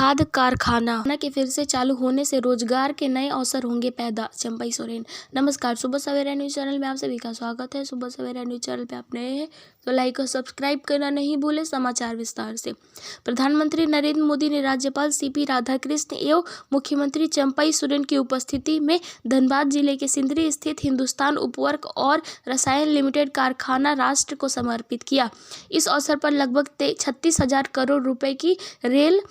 खाद कारखाना के फिर से चालू होने से रोजगार के नए अवसर होंगे पैदा। चंपई सोरेन। नमस्कार, सुबह सवेरा न्यूज चैनल में आप सभी का स्वागत है। सुबह सवेरा न्यूज चैनल पे आप नए हैं तो लाइक और सब्सक्राइब करना नहीं भूले। समाचार विस्तार से। प्रधानमंत्री नरेंद्र मोदी ने राज्यपाल सीपी राधाकृष्ण एवं मुख्यमंत्री चंपई सोरेन की उपस्थिति में धनबाद जिले के सिंदरी स्थित हिंदुस्तान उपवर्क और रसायन लिमिटेड कारखाना राष्ट्र को समर्पित किया। इस अवसर पर लगभग 36,000 करोड़ रुपए की रेल,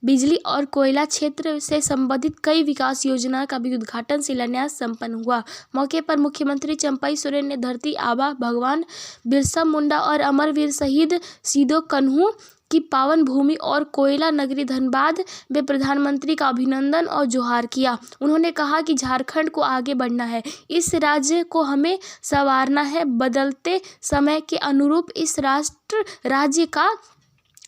बिजली और कोयला क्षेत्र से संबंधित कई विकास योजना का भी उद्घाटन शिलान्यास संपन्न हुआ। मौके पर मुख्यमंत्री चंपई सोरेन ने धरती आबा भगवान बिरसा मुंडा और अमरवीर शहीद सिदो कान्हू की पावन भूमि और कोयला नगरी धनबाद में प्रधानमंत्री का अभिनंदन और जोहार किया। उन्होंने कहा कि झारखंड को आगे बढ़ना है, इस राज्य को हमें संवारना है, बदलते समय के अनुरूप इस राज्य का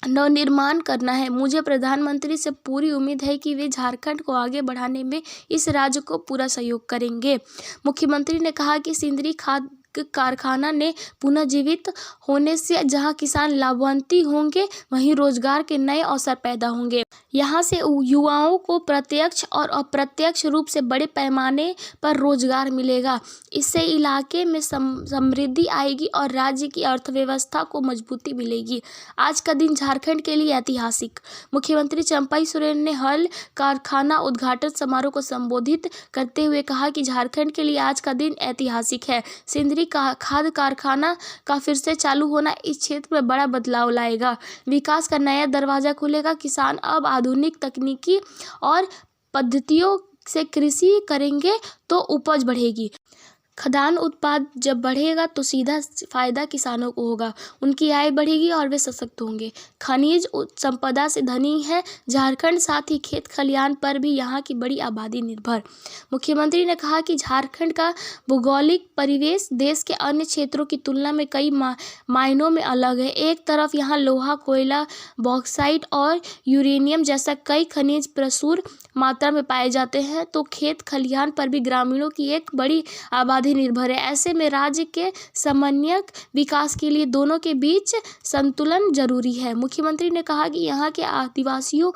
नवनिर्माण करना है। मुझे प्रधानमंत्री से पूरी उम्मीद है कि वे झारखंड को आगे बढ़ाने में इस राज्य को पूरा सहयोग करेंगे। मुख्यमंत्री ने कहा कि सिंदरी खाद कारखाना ने पुनर्जीवित होने से जहां किसान लाभान्वित होंगे, वहीं रोजगार के नए अवसर पैदा होंगे। यहां से युवाओं को प्रत्यक्ष और अप्रत्यक्ष रूप से बड़े पैमाने पर रोजगार मिलेगा। इससे इलाके में समृद्धि आएगी और राज्य की अर्थव्यवस्था को मजबूती मिलेगी। आज का दिन झारखंड के लिए ऐतिहासिक। मुख्यमंत्री चंपई सोरेन ने हल कारखाना उद्घाटन समारोह को संबोधित करते हुए कहा कि झारखंड के लिए आज का दिन ऐतिहासिक है। सिंदरी खाद कारखाना का फिर से चालू होना इस क्षेत्र में बड़ा बदलाव लाएगा। विकास का नया दरवाजा खुलेगा। किसान अब आधुनिक तकनीकी और पद्धतियों से कृषि करेंगे तो उपज बढ़ेगी। खाद्यान्न उत्पाद जब बढ़ेगा तो सीधा फायदा किसानों को होगा, उनकी आय बढ़ेगी और वे सशक्त होंगे। खनिज संपदा से धनी है झारखंड, साथ ही खेत खलिहान पर भी यहाँ की बड़ी आबादी निर्भर। मुख्यमंत्री ने कहा कि झारखंड का भौगोलिक परिवेश देश के अन्य क्षेत्रों की तुलना में कई मायनों में अलग है। एक तरफ यहाँ लोहा, कोयला, बॉक्साइट और यूरेनियम जैसा कई खनिज प्रचुर मात्रा में पाए जाते हैं, तो खेत खलिहान पर भी ग्रामीणों की एक बड़ी आबादी निर्भर है। ऐसे में राज्य के समन्वयक विकास के लिए दोनों के बीच संतुलन जरूरी है। मुख्यमंत्री ने कहा कि यहाँ के आदिवासियों,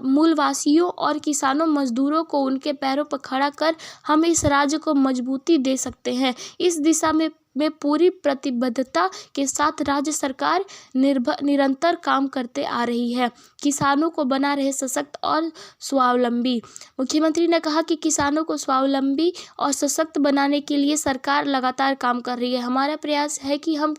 मूलवासियों और किसानों मजदूरों को उनके पैरों पर खड़ा कर हम इस राज्य को मजबूती दे सकते हैं। इस दिशा में पूरी प्रतिबद्धता के साथ राज्य सरकार निरंतर काम करते आ रही है। किसानों को बना रहे सशक्त और स्वावलंबी। मुख्यमंत्री ने कहा कि किसानों को स्वावलंबी और सशक्त बनाने के लिए सरकार लगातार काम कर रही है। हमारा प्रयास है कि हम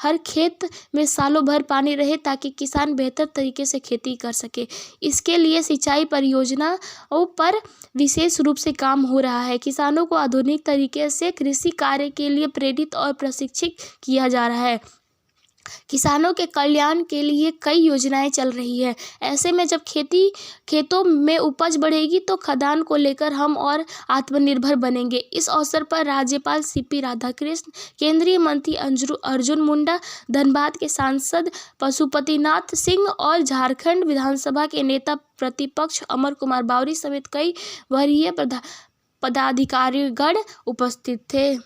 हर खेत में सालों भर पानी रहे ताकि किसान बेहतर तरीके से खेती कर सके। इसके लिए सिंचाई परियोजनाओं पर विशेष रूप से काम हो रहा है। किसानों को आधुनिक तरीके से कृषि कार्य के लिए प्रेरित और प्रशिक्षित किया जा रहा है। किसानों के कल्याण के लिए कई योजनाएं चल रही है। ऐसे में जब खेतों में उपज बढ़ेगी तो खाद्यान्न को लेकर हम और आत्मनिर्भर बनेंगे। इस अवसर पर राज्यपाल सीपी राधाकृष्ण, केंद्रीय मंत्री अर्जुन मुंडा, धनबाद के सांसद पशुपतिनाथ सिंह और झारखंड विधानसभा के नेता प्रतिपक्ष अमर कुमार बावरी समेत कई वरीय पदाधिकारीगण उपस्थित थे।